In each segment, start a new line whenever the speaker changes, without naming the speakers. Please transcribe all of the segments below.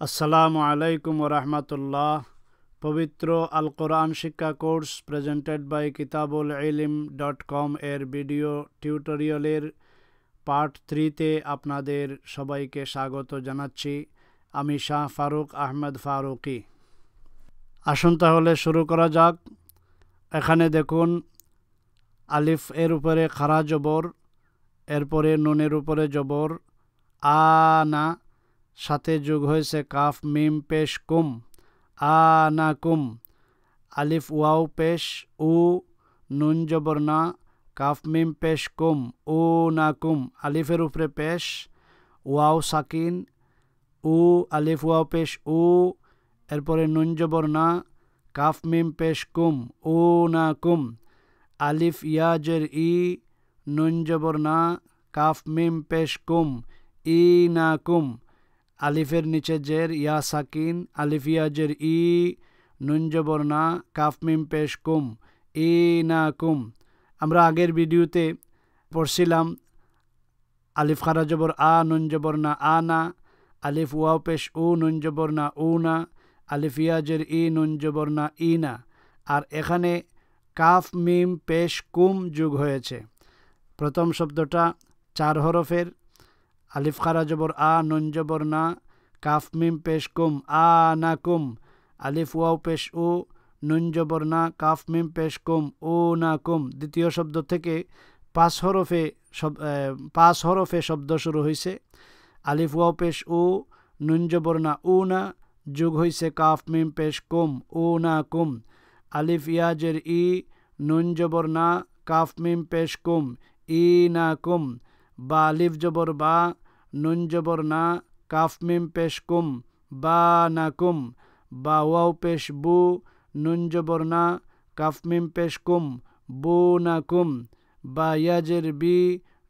আসসালামু আলাইকুম ওরহমতুল্লাহ। পবিত্র আল কোরআন শিক্ষা কোর্স প্রেজেন্টেড বাই kitabul-ilm.com এর ভিডিও টিউটোরিয়ালের পার্ট 3-তে আপনাদের সবাইকে স্বাগত জানাচ্ছি। আমি শাহ ফারুক আহমেদ ফারুকি। আসুন তাহলে শুরু করা যাক। এখানে দেখুন, আলিফ এর উপরে খাড়া জবর, এরপরে নুনের উপরে জবর আনা, সাথে যোগ হয়েছে কাফ মিম পেশ কুম, আনাকুম। আলিফ ওয়াও পেশ উ, নুন জবর না, কাফ মিম পেশ কুম, উ নাকুম। আলিফের উপরে পেশ, ওয়াও সাকিন, উ, আলিফ ওয়াও পেশ উ, এরপরে নুন জবর না, কাফ মিম পেশ কুম, উ নাকুম। আলিফ ইয়াজের ই, নুন জবর না, কাফ মিম পেশ কুম, ই নাকুম। আলিফের নিচে জের ইয়া সাকিন, আলিফ ইয়াজের ই, নুন জবর না, কাফ মিম পেশ কুম, ই নাকুম। আমরা আগের ভিডিওতে পড়ছিলাম আলিফ খারা জবর আ, নুন জবর না আনা, আলিফ ওয়াও পেশ উ, নুন জবর না উনা, আলিফ ইয়াজের ই, নুন জবর না ইনা। আর এখানে কাফ মিম পেশ কুম যোগ হয়েছে। প্রথম শব্দটা 4 হরফের, আলিফ খারা জবর আ, নুন জবর না, কাফ মিম পেশ কুম, আ না কুম। আলিফ ওয়াও পেশ উ, নুন জবর না, কাফ মিম পেশ কুম, উ না কুম। দ্বিতীয় শব্দ থেকে 5 হরফে শব্দ শুরু হয়েছে। আলিফ ওয়াও পেশ উ, নুন জবর না উ না, যোগ হয়েছে কাফ মিম পেশ কুম, উ না কুম। আলিফ ইয়াজের ই, নুন জবর না, কাফ মিম পেশ কুম, ই না কুম। বা আলিফ জবর বা, নুন জবর না, কাফ মিম পেশ কুম, বা না কুম। বা ওয়াও পেশ বু, নুন জবর না, কাফ মিম পেশ কুম, বু না কুম। বা ইয়াজের বি,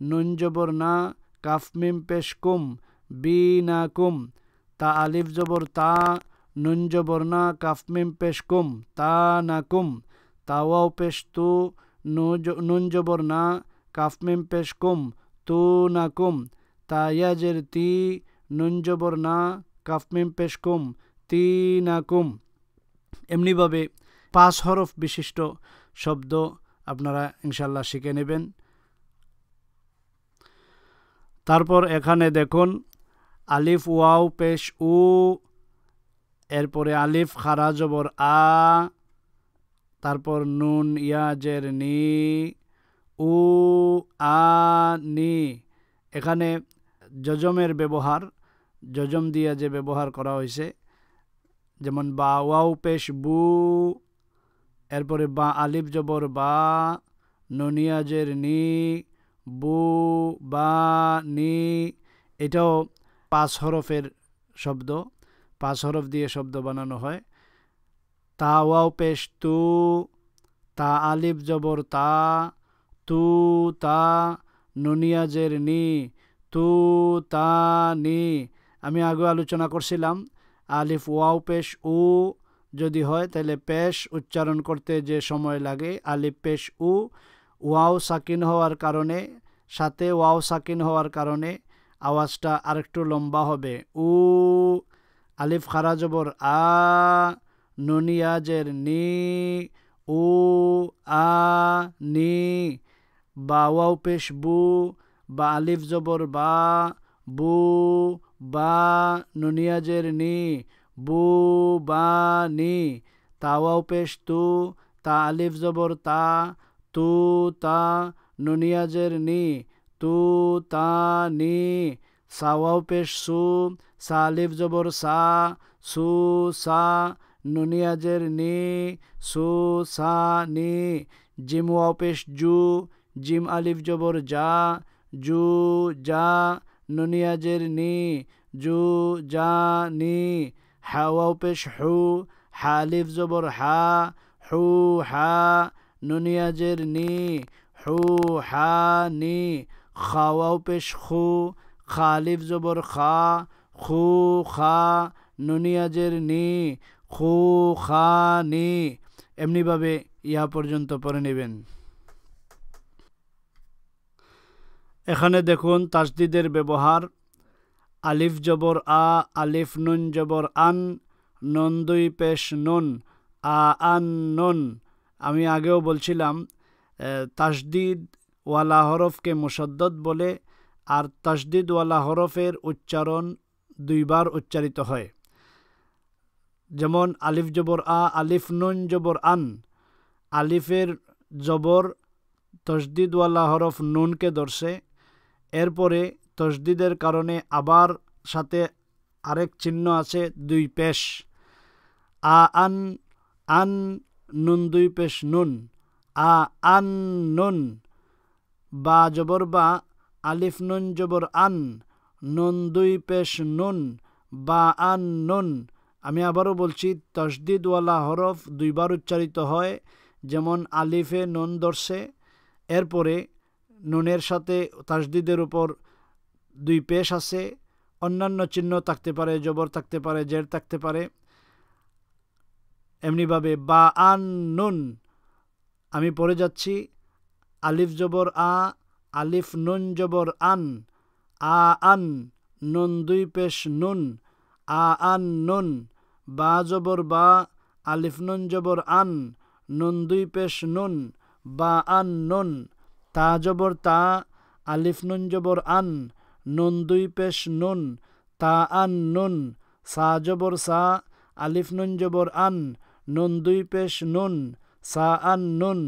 নুন জবর না, কাফ মিম পেশ কুম, বি না কুম। তা আলিফ জবর তা, নুন জবর না, কাফ মিম পেশ কুম, তা না কুম। তা ওয়াও পেশ তু, নুন জবর না, কাফ মিম পেশ কুম, তু না কুম। তা ইয়াজের তি, নুন জবর না, কাফ মিম পেশ কুম, তি না কুম। এমনিভাবে 5 হরফ বিশিষ্ট শব্দ আপনারা ইনশাল্লাহ শিখে নেবেন। তারপর এখানে দেখুন, আলিফ ওয়াও পেশ উ, এরপরে আলিফ খারা জবর আ, তারপর নুন ইয়াজের নি, উ আ নি। এখানে জজমের ব্যবহার, জজম দিয়ে যে ব্যবহার করা হয়েছে, যেমন বা ওয়াও পেশ বু, এরপরে বা আলিফ জবর বা, নুন ইয়াজের নি, বু বা নি। এটাও 5 হরফের শব্দ, 5 হরফ দিয়ে শব্দ বানানো হয়। তা ওয়াও পেশ তু, তা আলিফ জবর তা, তু তা, নুন ইয়াজের নি, তু তা নি। আমি আগে আলোচনা করছিলাম, আলিফ ওয়াও পেশ উ যদি হয় তাহলে পেশ উচ্চারণ করতে যে সময় লাগে, আলিফ পেশ উ, ওয়াও সাকিন হওয়ার কারণে, সাথে ওয়াও সাকিন হওয়ার কারণে আওয়াজটা আরেকটু লম্বা হবে। উ, আলিফ খারা জবর আ, নুন ইয়াজের নি, উ আ নি। বা ওয়াও পেশ বু, বা আলিফ জবর বা, বু বা, নুন ইয়াজের নি, বু বা নি। তা ওয়াও পেশ তু, তা আলিফ জবর তা, তু তা, নুন ইয়াজের নি, তু তা নি। সা ওয়াও পেশ সু, সা আলিফ জবর সা, সু সা, নুন ইয়াজের নি, সু সা নি। জিম ওয়াও পেশ জু, জিম আলিফ জবর জা, জু জা, নুন ইয়াজের নি, জু জা নি। হা ওয়াও পেশ হু, হা আলিফ জবর হা, হু হা, নুন ইয়াজের নি, হু হা নি। খা ওয়াও পেশ খু, খা আলিফ জবর খা, খু খা, নুন ইয়াজের নি, খু খা নি। এমনিভাবে ইয়া পর্যন্ত পড়ে নেবেন। এখানে দেখুন তাসদিদের ব্যবহার। আলিফ জবর আ, আলিফ নুন জবর আন, নুন দুই পেশ নুন, আ আন নুন। আমি আগেও বলছিলাম তাসদিদ ওয়ালা হরফকে মুশাদ্দাদ বলে, আর তাসদিদ ওয়ালা হরফের উচ্চারণ দুইবার উচ্চারিত হয়। যেমন আলিফ জবর আ, আলিফ নুন জবর আন, আলিফের জবর তসদিদওয়ালা হরফ নুনকে ধরছে, এরপরে তসদিদের কারণে আবার সাথে আরেক চিহ্ন আছে দুই পেশ, আ আন, আন নুন দুই পেশ নুন, আ আন নুন। বা জবর বা, আলিফ নুন জবর আন, নুন দুই পেশ নুন, বা আন নুন। আমি আবারও বলছি, তসদিদওয়ালা হরফ দুইবার উচ্চারিত হয়। যেমন আলিফে নুন ধরছে, এরপরে নুনের সাথে তাসদিদের উপর দুই পেশ আছে, অন্যান্য চিহ্ন থাকতে পারে, জবর থাকতে পারে, জের থাকতে পারে। এমনিভাবে বা আন নুন, আমি পড়ে যাচ্ছি, আলিফ জবর আ, আলিফ নুন জবর আন, আ আন নুন দুই পেশ নুন, আ আন নুন। বা জবর বা, আলিফ নুন জবর আন, নুন দুই পেশ নুন, বা আন নুন। তা জবর তা, আলিফ নুন জবর আন, নুন দুই পেশ নুন, তা আন নুন। সা জবর সা, আলিফ নুন জবর আন, নুন দুই পেশ নুন, সা আন নুন।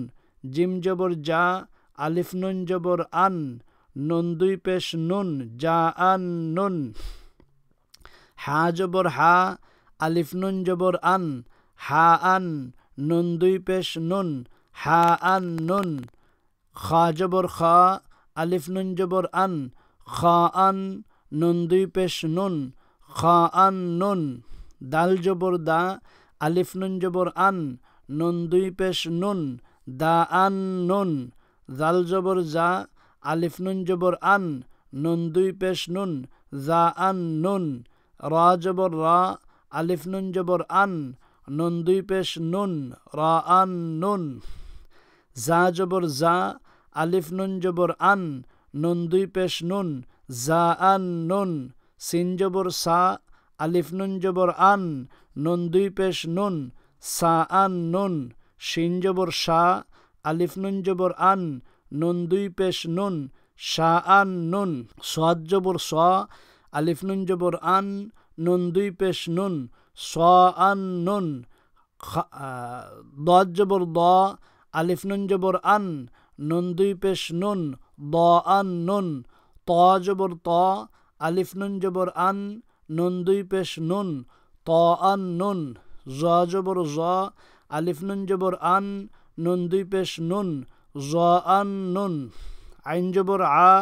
জিম জবর যা, আলিফ নুন জবর আন, নুন দুই পেশ নুন, যা আন নুন। হা জবর হা, আলিফ নুন জবর আন, হা আন, নুন দুই পেশ নুন, হা আন নুন। খা জবর খা, আলিফ নুন জবর আন, খা আন, নুন দুই পেশ নুন, খা আন নুন। দাল জবর দা, আলিফ নুন জবর আন, নুন দুই পেশ নুন, দা আন নুন। জাল জবর জা, আলিফ নুন জবর আন, নুন দুই পেশ নুন, জা আন নুন। রা জবর রা, আলিফ নুন জবর আন, নুন দুই পেশ নুন, রা আন নুন। জা জবর জা, আলিফ নুন জবর আন, নুন দুই পেশ নুন, জা আন নুন। সিন জবর সা, আলিফ নুন জবর আন, নুন দুই পেশ নুন, সা আন নুন। শিন জবর শা, আলিফ নুন জবর আন, নুন দুই পেশ নুন, শা আন নুন। সাদ জবর সা, আলিফ নুন জবর আন, নুন দুই পেশ নুন, সা আন নুন। দাদ জবর দা, আলিফ নুন জবর আন, নুন দুই পেশ নুন, দা আন নুন। তা জবর তা, আলিফ নুন জবর আন, নুন দুই পেশ নুন, তা আন নুন। জা জবর জা, আলিফ নুন জবর আন, নুন দুই পেশ নুন, জা আন নুন। আইন জবর আ,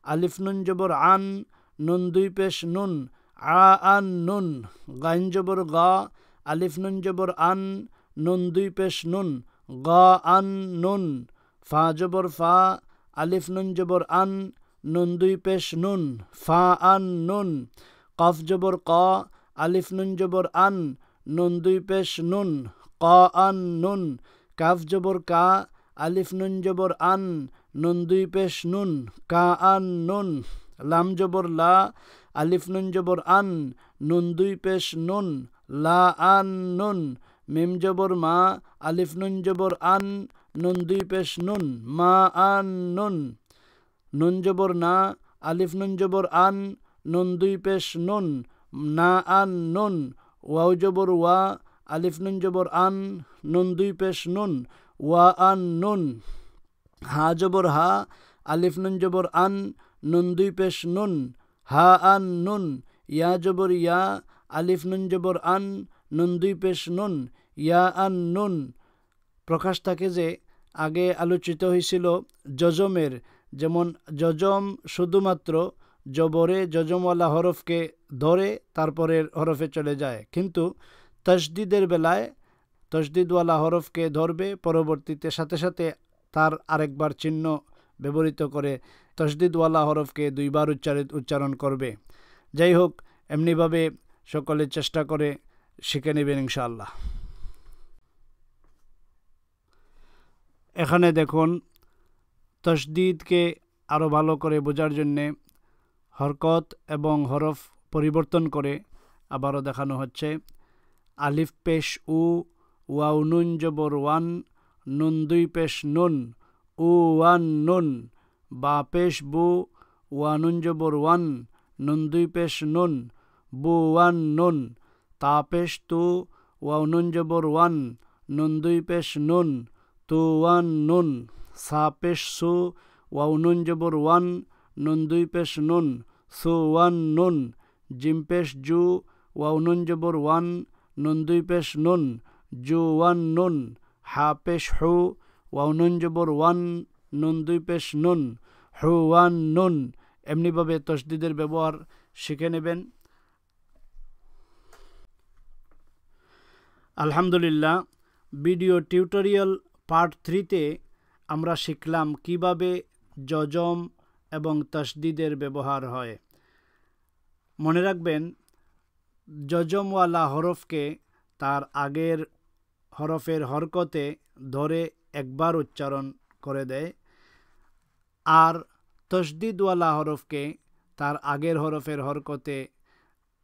আলিফ নুন জবর আন, নুন দুই পেশ নুন, আ আন নুন। গাইন জবর গা, আলিফ নুন জবর আন, নুন দুই পেশ নুন, গা আন নুন। ফা জবর ফা, আলিফ নুন জবর আন, নুন দুই পেশ নুন, ফা আন নুন। কফ জবর কা, আলিফ নুন জবর আন, নুন দুই পেশ নুন, কা আন নুন। কাফ জবর কা, আলিফ নুন জবর আন, নুন দুই পেশ নুন, কা আন নুন। লাম জবর লা, আলিফ নুন জবর আন, নুন দুই পেশ নুন, লা আন নুন। মিম জবর মা, আলিফ নুন জবর আন, নুন দুই পেশ নুন, মা আন নুন। নুন জবর না, আলিফ নুন জবর আন, নুন দুই পেশ নুন, না আন নুন। ওয়াও জবর ওয়া, আলিফ নুন জবর আন, নুন দুই পেশ নুন, ওয়া আন নুন। হা জবর হা, আলিফ নুন জবর আন, নুন দুই পেশ নুন, হা আন নুন। ইয়া জবর ইয়া, আলিফ নুন জবর আন, নুন দুই পেশ নুন, ইয়া আন নুন। প্রকাশ থাকে যে আগে আলোচিত হয়েছিল জজমের, যেমন জজম শুধুমাত্র জবরে জজমওয়ালা হরফকে ধরে তারপরের হরফে চলে যায়, কিন্তু তসদিদের বেলায় তসদিদওয়ালা হরফকে ধরবে, পরবর্তীতে সাথে সাথে তার আরেকবার চিহ্ন ব্যবহৃত করে তসদিদওয়ালা হরফকে দুইবার উচ্চারণ করবে। যাই হোক, এমনিভাবে সকলে চেষ্টা করে শিখে নেবেন ইনশাআল্লাহ। এখানে দেখুন, তসদিদকে আরও ভালো করে বোঝার জন্যে হরকত এবং হরফ পরিবর্তন করে আবারও দেখানো হচ্ছে। আলিফ পেশ উ, ওয়াও নুন জবর ওয়ান, নুন দুই পেশ নুন, উ ওয়ান নুন। বা পেশ বু, ওয়া নুন জবর ওয়ান, নুন দুই পেশ নুন, বু ওয়ান নুন। তা পেশ তু, ওয়াও নুন জবর ওয়ান, নুন দুই পেশ নুন, তু ওয়ান নুন। সা পেশ সু, ওয়াও নুন জবর ওয়ান, নুন দুই পেশ নুন, সু ওয়ান নুন। জিম পেশ জু, ওয়াও নুন জবর ওয়ান, নুন দুই পেশ নুন, জু ওয়ান নুন। হা পেশ হু, ওয়াও নুন জবর ওয়ান, নুন দুই পেশ নুন, হু ওয়ান নুন। এমনিভাবে তসদিদের ব্যবহার শিখে নেবেন। আলহামদুলিল্লাহ, ভিডিও টিউটোরিয়াল পার্ট 3-তে আমরা শিখলাম কিভাবে জজম এবং তসদিদের ব্যবহার হয়। মনে রাখবেন, জজমওয়ালা হরফকে তার আগের হরফের হরকতে ধরে একবার উচ্চারণ করে দেয়, আর তসদিদওয়ালা হরফকে তার আগের হরফের হরকতে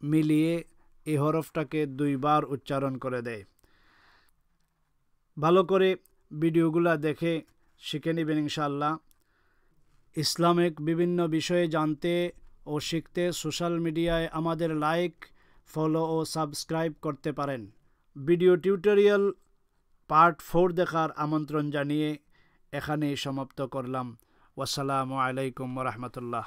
মিলিয়ে এই হরফটাকে 2 বার উচ্চারণ করে দেয়। ভালো করে ভিডিওগুলা দেখে শিখে নেবেন ইনশাআল্লাহ। ইসলামিক বিভিন্ন বিষয়ে জানতে ও শিখতে সোশ্যাল মিডিয়ায় আমাদের লাইক, ফলো ও সাবস্ক্রাইব করতে পারেন। ভিডিও টিউটোরিয়াল পার্ট 4 দেখার আমন্ত্রণ জানিয়ে এখানেই সমাপ্ত করলাম। ওয়াসসালামু আলাইকুম ওয়া রাহমাতুল্লাহ।